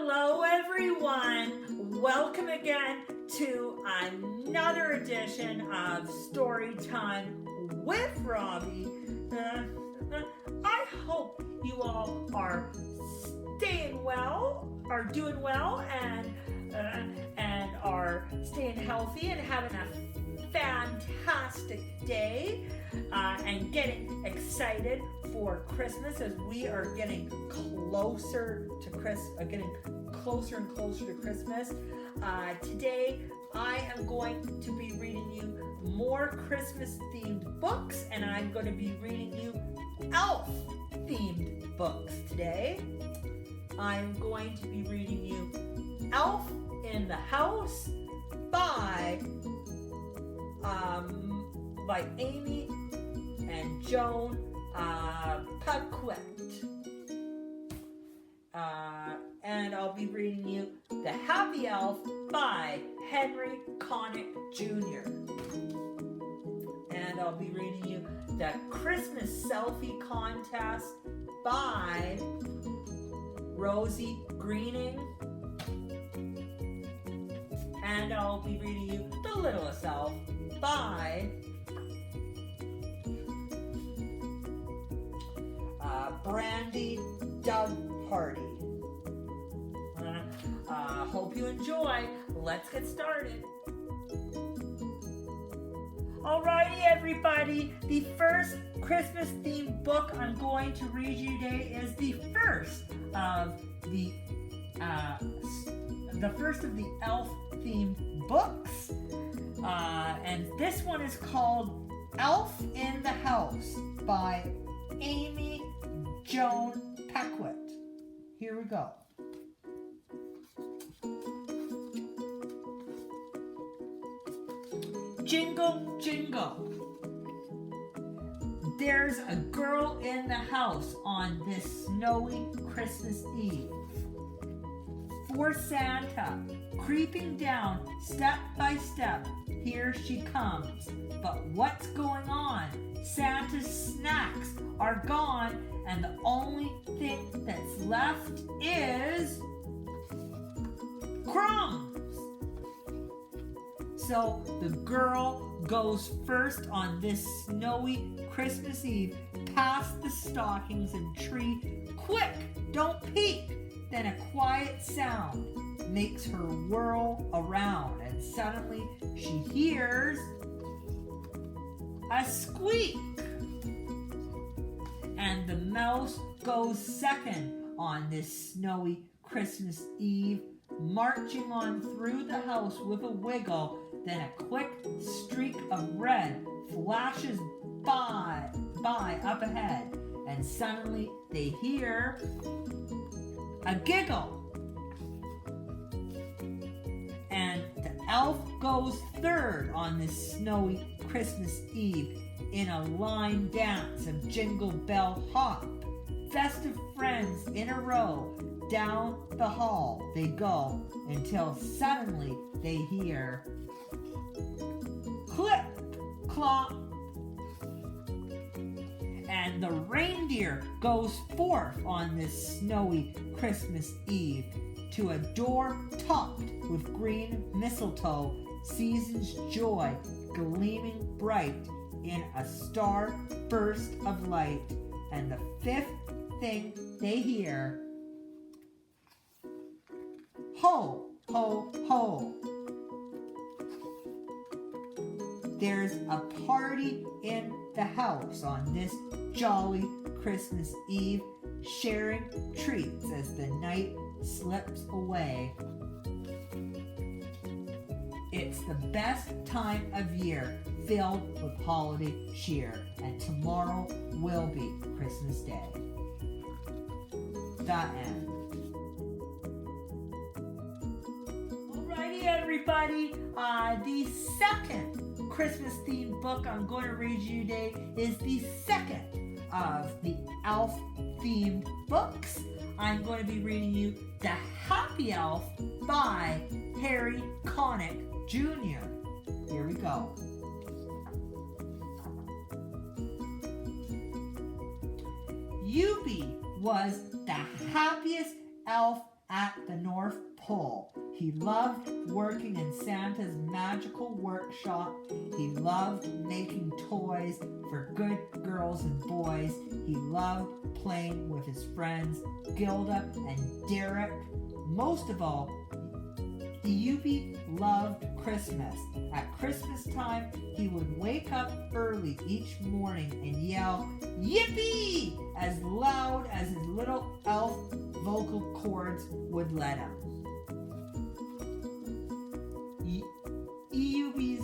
Hello everyone, welcome again to another edition of Storytime with Robbie. I hope you all are staying well, are doing well, and are staying healthy and having a fantastic day and getting excited for Christmas as we are getting closer to closer and closer to Christmas. Today I am going to be reading you more Christmas themed books, and I'm going to be reading you elf themed books today. I'm going to be reading you Elf in the House by Amy and Joan Paquette. And I'll be reading you The Happy Elf by Henry Connick Jr. And I'll be reading you The Christmas Selfie Contest by Rosie Greening. And I'll be reading you The Littlest Elf by Brandy Doug Hardy. Hope you enjoy. Let's get started. Alrighty, everybody. The first Christmas themed book I'm going to read you today is the first of the elf themed books, and this one is called Elf in the House by Amy Joan Paquette. Here we go. Jingle, jingle. There's a girl in the house on this snowy Christmas Eve. For Santa, creeping down step by step, here she comes. But what's going on? Santa's snacks are gone, and the only thing that's left is crumbs. So the girl goes first on this snowy Christmas Eve, past the stockings and tree. Quick, don't peek! Then a quiet sound makes her whirl around, and suddenly she hears a squeak. And the mouse goes second on this snowy Christmas Eve, marching on through the house with a wiggle. Then a quick streak of red flashes by up ahead, and suddenly they hear a giggle. And the elf goes third on this snowy Christmas Eve in a line dance of Jingle Bell Hop. Festive friends in a row, down the hall they go, until suddenly they hear clip, clop, and the reindeer goes forth on this snowy Christmas Eve to a door topped with green mistletoe, season's joy gleaming bright in a star burst of light. And the fifth thing they hear, ho, ho, ho. There's a party in the house on this jolly Christmas Eve, sharing treats as the night slips away. It's the best time of year, filled with holiday cheer, and tomorrow will be Christmas Day. The end. Alrighty, everybody. The second Christmas themed book I'm going to read you today is the second of the elf themed books. I'm going to be reading you The Happy Elf by Harry Connick Jr. Here we go. Eubie was the happiest elf at the North Pole. He loved working in Santa's magical workshop. He loved making toys for good girls and boys. He loved playing with his friends Gilda and Derek. Most of all, Eubie loved Christmas. At Christmas time, he would wake up early each morning and yell, "Yippee!" as loud as his little elf vocal cords would let him. Eubie's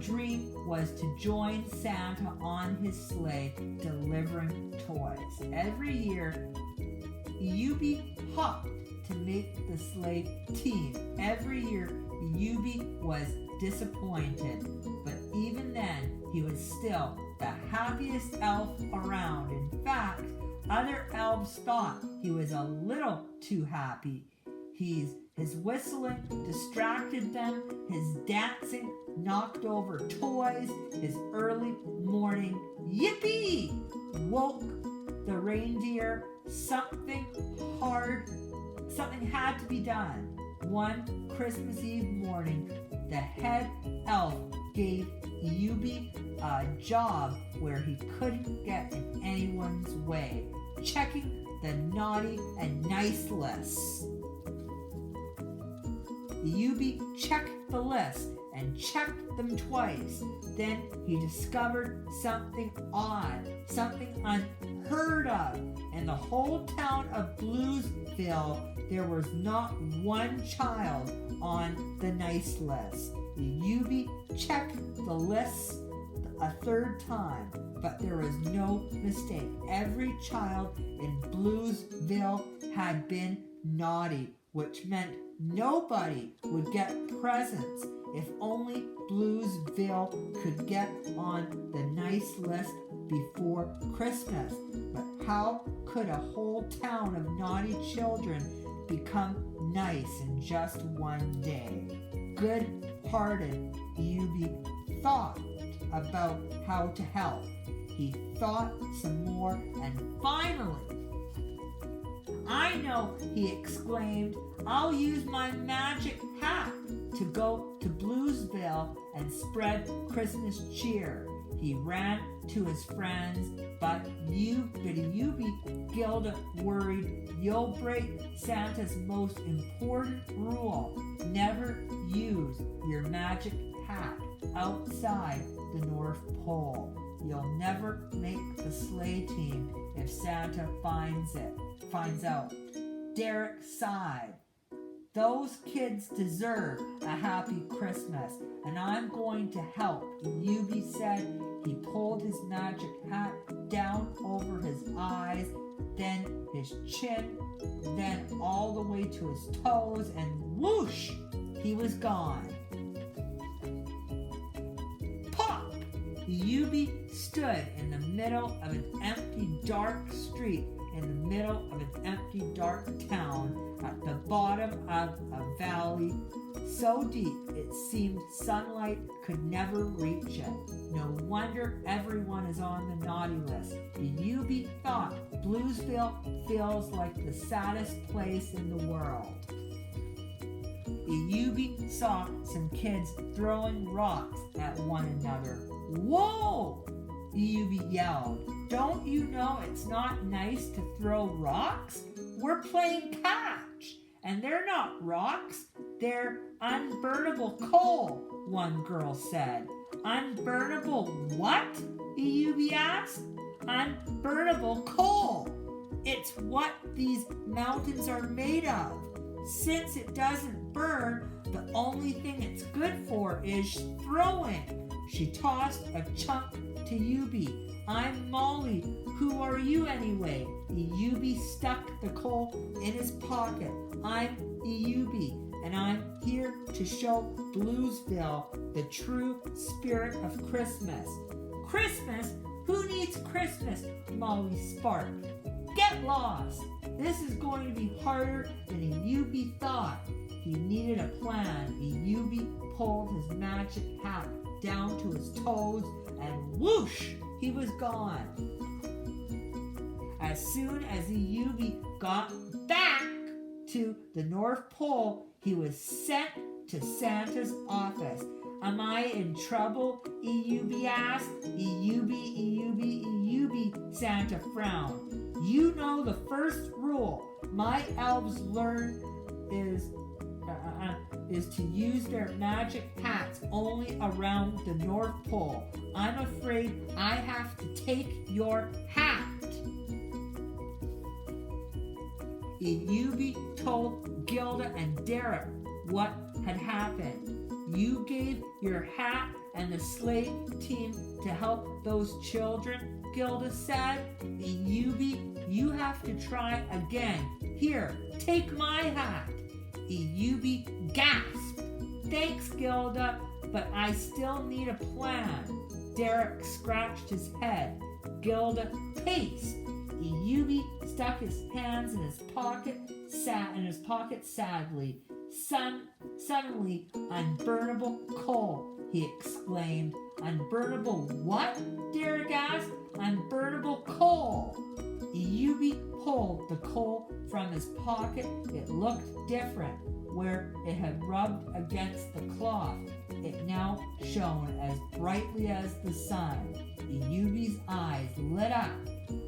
dream was to join Santa on his sleigh delivering toys. Every year, Eubie hopped to make the sleigh team. Every year, Eubie was disappointed, but even then, he was still the happiest elf around. In fact, other elves thought he was a little too happy. His whistling distracted them, his dancing knocked over toys, his early morning yippee woke the reindeer. Something had to be done. One Christmas Eve morning, the head elf gave Eubie a job where he couldn't get in anyone's way, checking the naughty and nice lists. Eubie checked the list and checked them twice. Then he discovered something odd, something unheard of. In the whole town of Bluesville, there was not one child on the nice list. Eubie checked the list a third time, but there was no mistake. Every child in Bluesville had been naughty, which meant nobody would get presents. If only Bluesville could get on the nice list before Christmas. But how could a whole town of naughty children become nice in just one day? Good-hearted Eubie thought about how to help. He thought some more, and finally, "I know," he exclaimed. "I'll use my magic hat to go to Bluesville and spread Christmas cheer." He ran to his friends, but Eubie, Gilda worried, "You'll break Santa's most important rule. Never use your magic hat outside the North Pole. You'll never make the sleigh team if Santa finds out." Derek sighed. "Those kids deserve a happy Christmas, and I'm going to help," Eubie said. He pulled his magic hat down over his eyes, then his chin, then all the way to his toes, and whoosh, he was gone. Pop! Eubie stood in the middle of an empty, dark street, in the middle of an empty, dark town, at the bottom of a valley so deep it seemed sunlight could never reach it. No wonder everyone is on the naughty list. Eubie thought Bluesville feels like the saddest place in the world. Eubie saw some kids throwing rocks at one another. "Whoa!" Eubie yelled. "Don't you know it's not nice to throw rocks? We're playing catch, and they're not rocks. They're unburnable coal," one girl said. "Unburnable what?" Eubie asked. "Unburnable coal. It's what these mountains are made of. Since it doesn't burn, the only thing it's good for is throwing." She tossed a chunk to Eubie. "I'm Molly. Who are you anyway?" Eubie stuck the coal in his pocket. "I'm Eubie, and I'm here to show Bluesville the true spirit of Christmas." "Christmas? Who needs Christmas?" Molly sparked. "Get lost. This is going to be harder than Eubie thought." He needed a plan. Eubie pulled his magic hat down to his toes, and whoosh, he was gone. As soon as Eubie got back to the North Pole, he was sent to Santa's office. Am I in trouble? Eubie asked. Eubie, Santa frowned. You know the first rule my elves learn is to use their magic hats only around the North Pole. I'm afraid I have to take your hat. Eubie told Gilda and Derek what had happened. You gave your hat and the sleigh team to help those children, Gilda said. Eubie, you have to try again. Here, take my hat. Eubie gasped. Thanks, Gilda, but I still need a plan. Derek scratched his head. Gilda paced. Eubie stuck his hands in his pocket sadly. Suddenly, unburnable coal, he exclaimed. Unburnable what? Derek asked. Unburnable coal. Eubie pulled the coal from his pocket. It looked different. Where it had rubbed against the cloth, it now shone as brightly as the sun. Eubie's eyes lit up.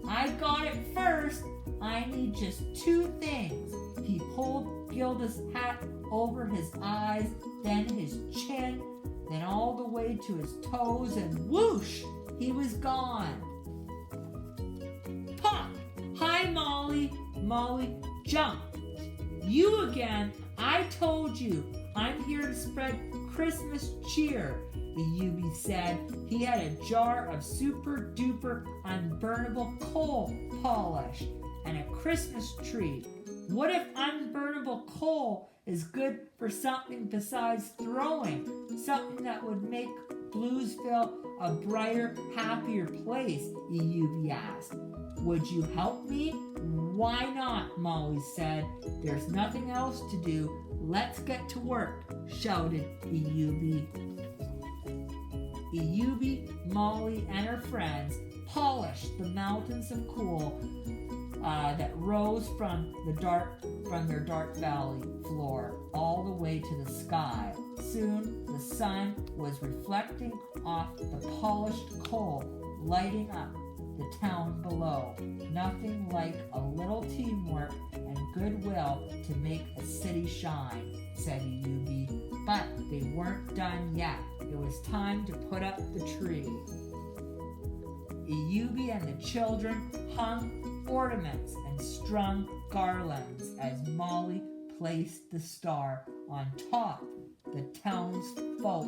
I got it first. I need just 2 things. He pulled Gilda's hat over his eyes, then his chin, then all the way to his toes, and whoosh, he was gone. Pop! Hi, Molly. Molly jumped. You again. I told you. I'm here to spread Christmas cheer, Eubie said. He had a jar of super duper unburnable coal polish and a Christmas tree. What if unburnable coal is good for something besides throwing? Something that would make Bluesville a brighter, happier place, Eubie asked. Would you help me? Why not? Molly said. There's nothing else to do. Let's get to work, shouted Eubie. Eubie, Molly, and her friends polished the mountains of coal that rose from their dark valley floor all the way to the sky. Soon the sun was reflecting off the polished coal, lighting up the town below. Nothing like a little teamwork and goodwill to make a city shine, said Eubie. But they weren't done yet. It was time to put up the tree. Eubie and the children hung ornaments and strung garlands as Molly placed the star on top. The townsfolk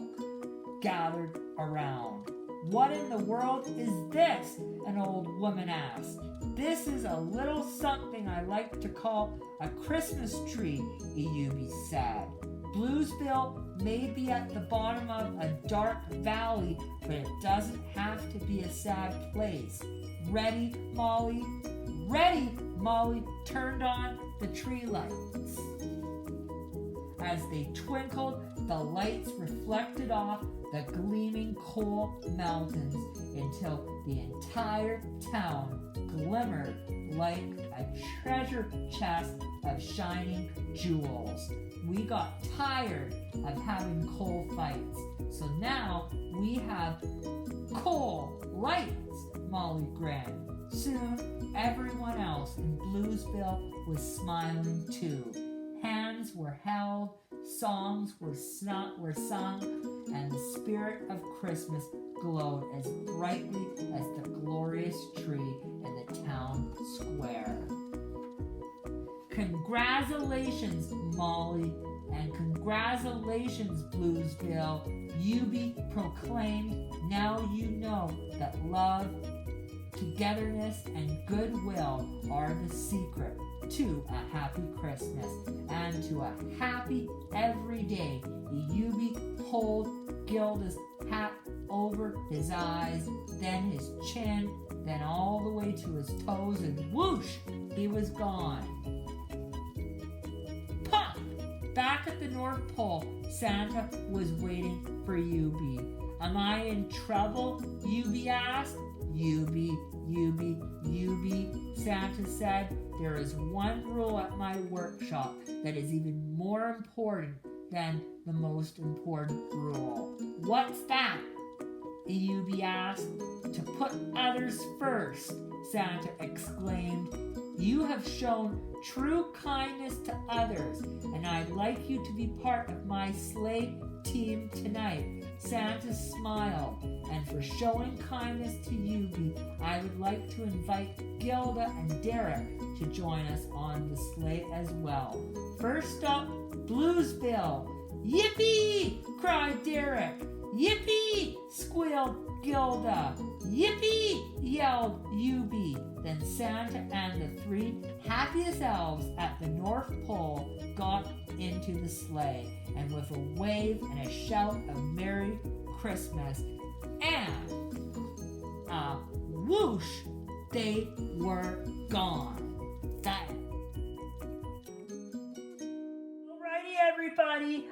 gathered around. What in the world is this? An old woman asked. This is a little something I like to call a Christmas tree, Eubie said. Bluesville may be at the bottom of a dark valley, but it doesn't have to be a sad place. Ready, Molly? Ready! Molly turned on the tree lights. As they twinkled, the lights reflected off the gleaming coal mountains until the entire town glimmered like a treasure chest of shining jewels. We got tired of having coal fights, so now we have coal lights, Molly grinned. Soon, everyone else in Bluesville was smiling too. Hands were held, songs were sung, and the spirit of Christmas glowed as brightly as the glorious tree in the town square. Congratulations, Molly, and congratulations, Bluesville. Eubie proclaimed, now you know that love, togetherness, and goodwill are the secret to a happy Christmas and to a happy everyday. Eubie pulled Gilda's hat over his eyes, then his chin, then all the way to his toes, and whoosh, he was gone. Pop! Back at the North Pole, Santa was waiting for Eubie. Am I in trouble? Eubie asked. Eubie, Santa said. there is one rule at my workshop that is even more important than the most important rule. What's that? Eubie asked. To put others first, Santa exclaimed. You have shown true kindness to others, and I'd like you to be part of my sleigh team tonight. Santa smiled, and for showing kindness to Eubie, I would like to invite Gilda and Derek to join us on the sleigh as well. First up, Bluesville. Yippee! Cried Derek. Yippee! Squealed Gilda. Yippee! Yelled Eubie. Then Santa and the three happiest elves at the North Pole got into the sleigh, and with a wave and a shout of Merry Christmas and a whoosh, they were gone. Alrighty, everybody.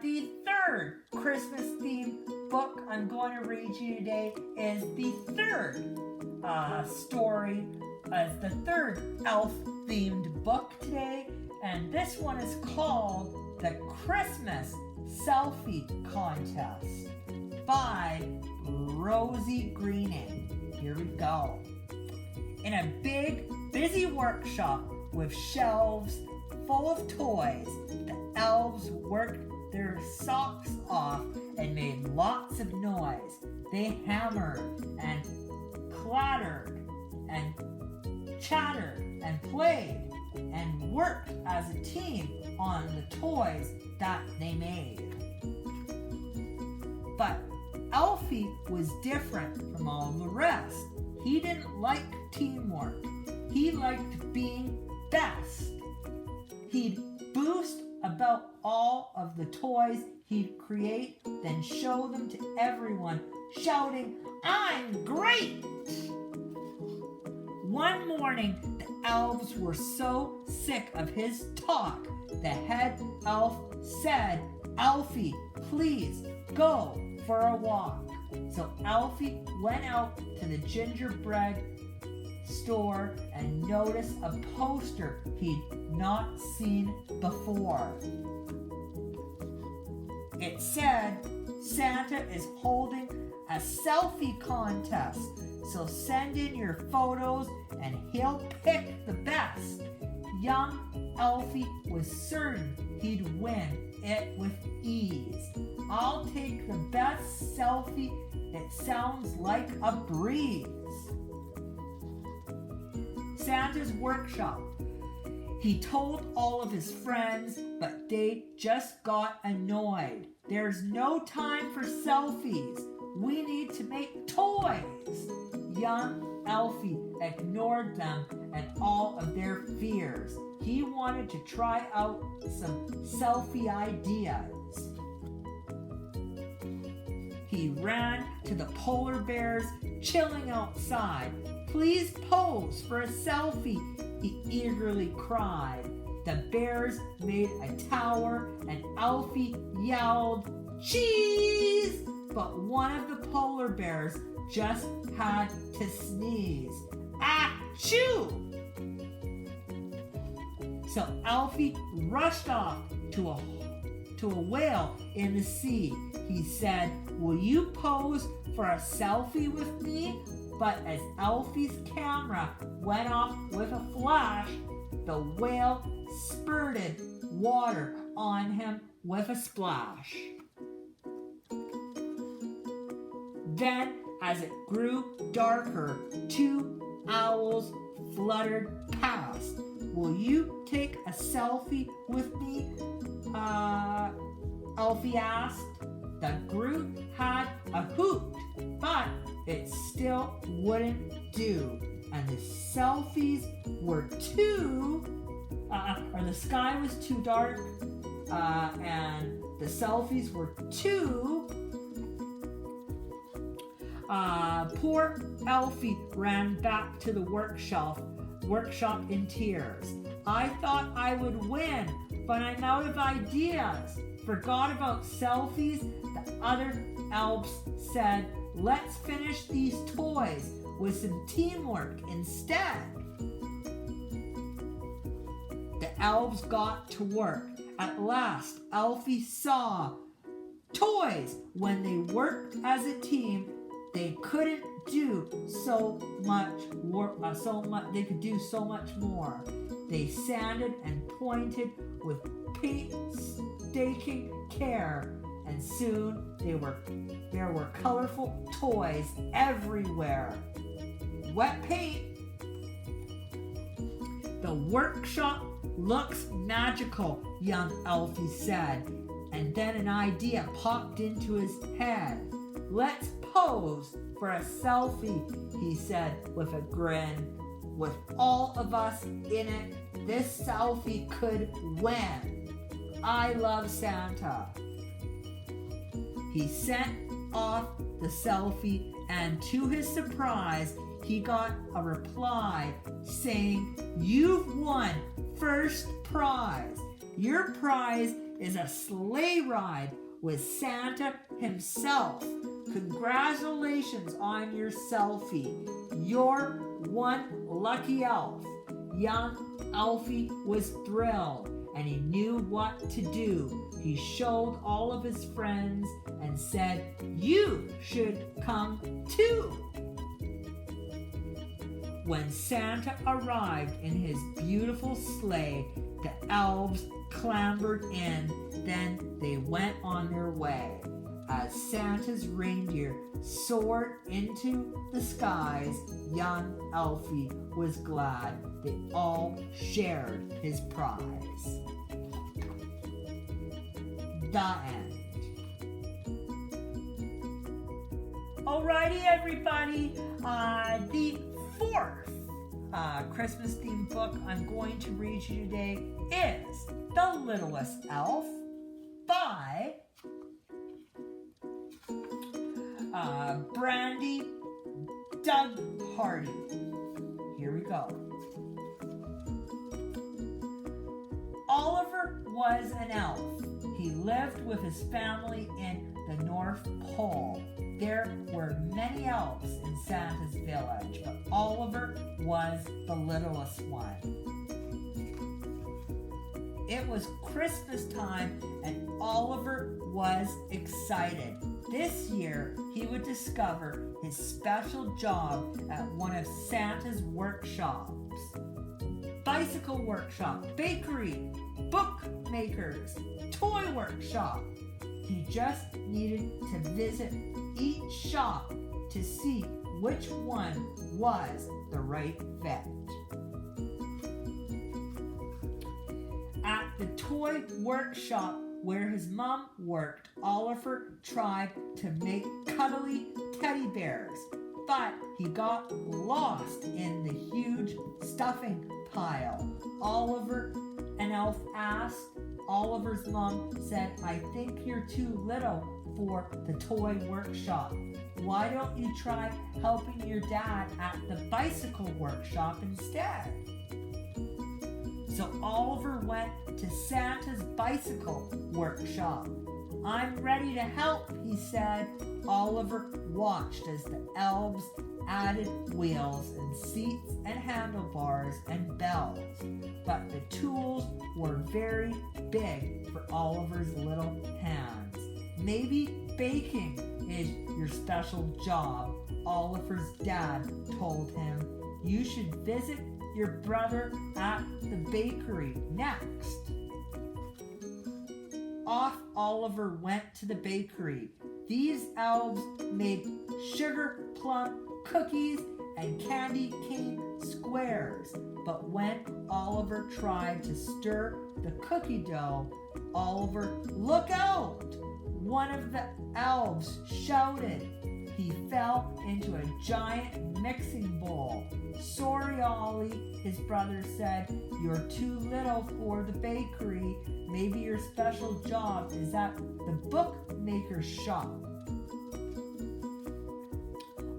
The third Christmas-themed book I'm going to read you today is the third story as the third elf-themed book today, and this one is called The Christmas Selfie Contest by Rosie Greening. Here we go. In a big, busy workshop with shelves full of toys, the elves worked their socks off and made lots of noise. They hammered and clattered and chattered and played and worked as a team on the toys that they made. But Elfie was different from all the rest. He didn't like teamwork. He liked being best. He'd boast about all of the toys he'd create, then show them to everyone, shouting, "I'm great!" One morning, the elves were so sick of his talk, the head elf said, "Elfie, please go for a walk." So Elfie went out to the gingerbread store and noticed a poster he'd not seen before. It said, "Santa is holding a selfie contest, so send in your photos and he'll pick the best." Young Elfie was certain he'd win it with ease. "I'll take the best selfie. It sounds like a breeze." Santa's workshop. He told all of his friends, but they just got annoyed. "There's no time for selfies. We need to make toys." Young Elfie ignored them and all of their fears. He wanted to try out some selfie ideas. He ran to the polar bears chilling outside. "Please pose for a selfie," he eagerly cried. The bears made a tower and Elfie yelled, "Cheese!" But one of the polar bears just had to sneeze. Achoo! So Elfie rushed off to a whale in the sea. He said, "Will you pose for a selfie with me?" But as Elfie's camera went off with a flash, the whale spurted water on him with a splash. Then, as it grew darker, two owls fluttered past. "Will you take a selfie with me?" Elfie asked. The group had a hoot, but it still wouldn't do. And the selfies were the sky was too dark, and the selfies were too. Poor Elfie ran back to the workshop in tears. "I thought I would win, but I'm out of ideas." Forgot about selfies, the other elves said, "Let's finish these toys with some teamwork instead." The elves got to work. At last, Elfie saw toys. When they worked as a team, they couldn't do so much work. They could do so much more. They sanded and pointed with painstaking care, and soon there were colorful toys everywhere. Wet paint. The workshop looks magical, young Elfie said, and then an idea popped into his head. Let's pose for a selfie, he said with a grin. With all of us in it, this selfie could win. I love Santa. He sent off the selfie, and to his surprise, he got a reply saying, "You've won first prize. Your prize is a sleigh ride with Santa himself. Congratulations on your selfie. You're one lucky elf." Young Elfie was thrilled, and he knew what to do. He showed all of his friends and said, "You should come too." When Santa arrived in his beautiful sleigh, the elves clambered in. Then they went on their way. As Santa's reindeer soared into the skies, young Elfie was glad they all shared his prize. The end. Alrighty, everybody. The fourth Christmas themed book I'm going to read you today is The Littlest Elf by Brandy Doug Hardy. Here we go. Oliver was an elf. He lived with his family in the North Pole. There were many elves in Santa's village, but Oliver was the littlest one. It was Christmas time, and Oliver was excited. This year, he would discover his special job at one of Santa's workshops. Bicycle workshop, bakery, bookmakers, toy workshop. He just needed to visit each shop to see which one was the right fit. At the toy workshop where his mom worked, Oliver tried to make cuddly teddy bears, but he got lost in the huge stuffing pile. Oliver, an elf, asked. Oliver's mom said, "I think you're too little for the toy workshop. Why don't you try helping your dad at the bicycle workshop instead?" So Oliver went to Santa's bicycle workshop. "I'm ready to help," he said. Oliver watched as the elves added wheels and seats and handlebars and bells, but the tools were very big for Oliver's little hands. "Maybe baking is your special job," Oliver's dad told him. "You should visit your brother at the bakery next." Off Oliver went to the bakery. These elves made sugar plum cookies and candy cane squares. But when Oliver tried to stir the cookie dough, Oliver, "Look out!" one of the elves shouted. He fell into a giant mixing bowl. "Sorry, Ollie," his brother said. "You're too little for the bakery. Maybe your special job is at the bookmaker's shop."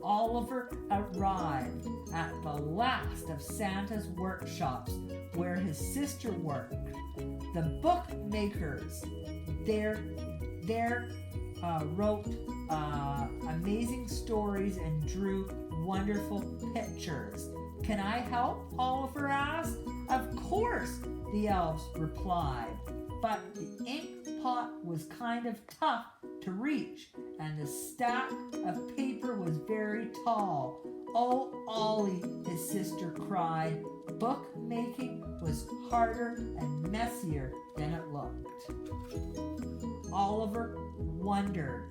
Oliver arrived at the last of Santa's workshops where his sister worked. The bookmakers there wrote amazing stories and drew wonderful pictures. "Can I help?" Oliver asked. "Of course," the elves replied, but the ink pot was kind of tough to reach, and the stack of paper was very tall. Oh, Ollie, his sister cried. Bookmaking was harder and messier than it looked. Oliver wandered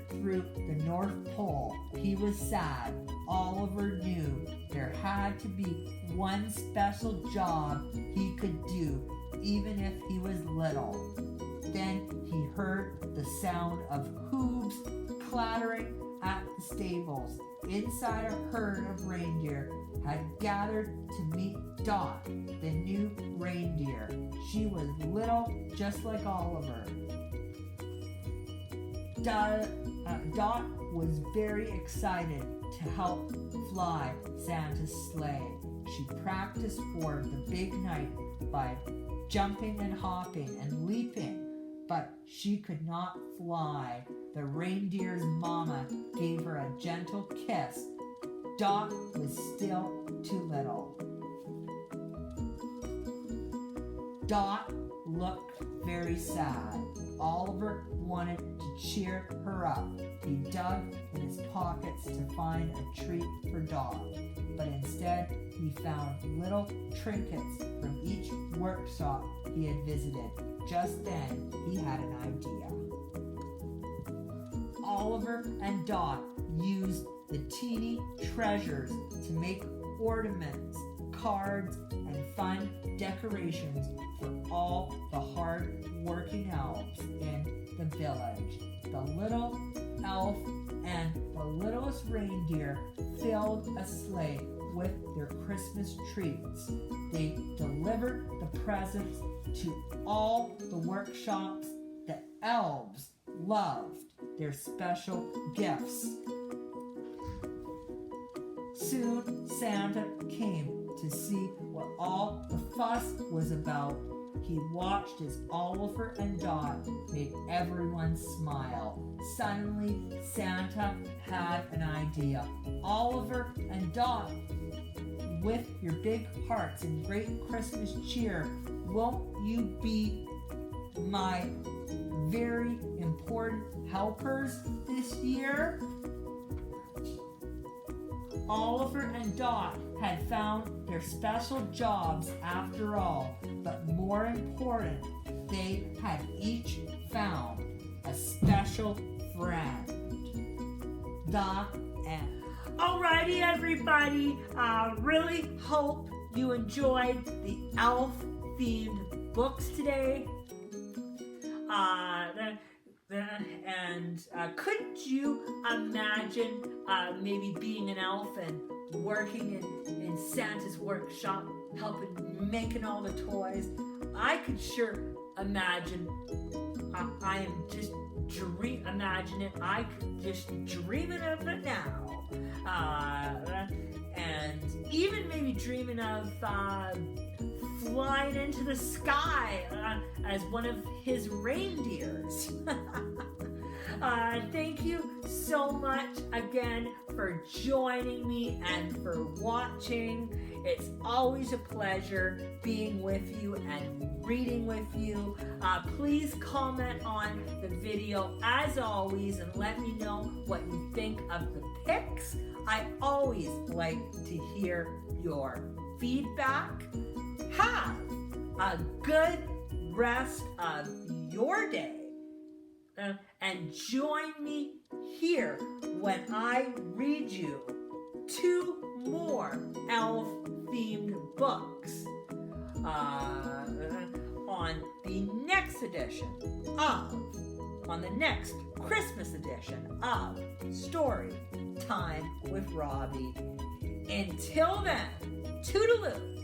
through the North Pole. He was sad. Oliver knew there had to be one special job he could do, even if he was little. Then he heard the sound of hooves clattering at the stables. Inside a herd of reindeer had gathered to meet Dot, the new reindeer. She was little, just like Oliver. Dot was very excited to help fly Santa's sleigh. She practiced for the big night by jumping and hopping and leaping, but she could not fly. The reindeer's mama gave her a gentle kiss. Dot was still too little. Dot looked very sad. Oliver wanted to cheer her up. He dug in his pockets to find a treat for Dot, but instead he found little trinkets from each workshop he had visited. Just then he had an idea. Oliver and Dot used the teeny treasures to make ornaments, cards, and fun decorations for all the hard-working elves in the village. The little elf and the littlest reindeer filled a sleigh with their Christmas treats. They delivered the presents to all the workshops. The elves loved their special gifts. Soon Santa came to see what all the fuss was about. He watched as Oliver and Dot made everyone smile. Suddenly, Santa had an idea. Oliver and Dot, with your big hearts and great Christmas cheer, won't you be my very important helpers this year? Oliver and Dot had found their special jobs after all, but more important, they had each found a special friend. The end. Alrighty, everybody. Really hope you enjoyed the elf-themed books today. Couldn't you imagine maybe being an elf and working in Santa's workshop, helping making all the toys? I could sure imagine. I am just imagining. I could just dreaming of it now, and even maybe dreaming of flying into the sky as one of his reindeers. Thank you so much again for joining me and for watching. It's always a pleasure being with you and reading with you. Please comment on the video as always and let me know what you think of the pics. I always like to hear your feedback. Have a good rest of your day. And join me here when I read you 2 more elf-themed books on the next Christmas edition of Story Time with Robbie. Until then, toodaloo.